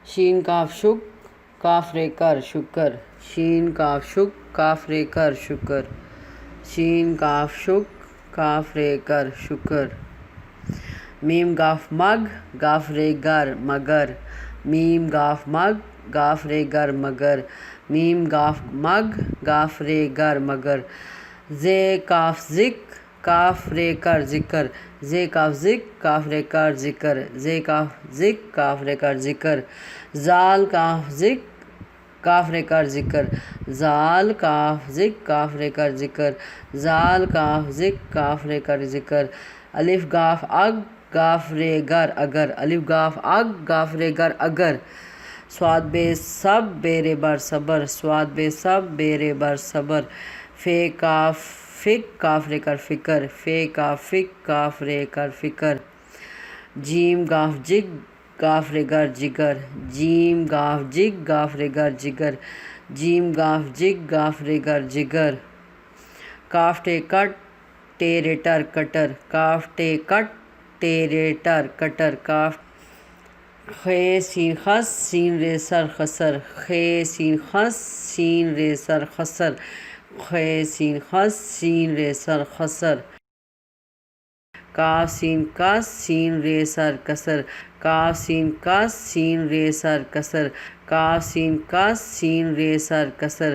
شین کاف شک کاف رے کر شکر شین کاف شک کاف رے کر شکر شین کاف شک کاف رے کر شکر میم گاف مگ گاف رے گر مگر میم گاف مگ گاف رے گر مگر میم گاف مگ گاف رے گر مگر زے کاف زک کاف رے کر ذکر زے کاف زک کاف رے کر ذکر زے کاف زک کاف رے کر ذکر زال کاف زک کاف رے کر ذکر زال کاف زک کاف رے کر ذکر زال کاف زک کاف رے کر ذکر الف گاف اگ گاف رے گر اگر الف گاف اگ گاف رے گر اگر صاد بے سب بے رے بر صبر صاد بے سب بے رے بر صبر فے کاف فک کاف رے کر فکر فے کاف فک کاف رے کر فکر جیم گاف جگ گاف رے گر جگر جیم گاف جگ گاف رے گر جگر جیم گاف جگ گاف رے گر جگر کاف ٹے کٹ ٹے رے ٹر کٹر کاف ٹے کٹ ٹے رے ٹر کٹر کاف خے سین خس سین رے سر خسر خے سین خس سین رے سر خسر خے سین خس سین رے سر خسر کاف سین کس سین رے سر کسر کاف سین کس سین رے سر کسر کاف سین کس سین رے سر کسر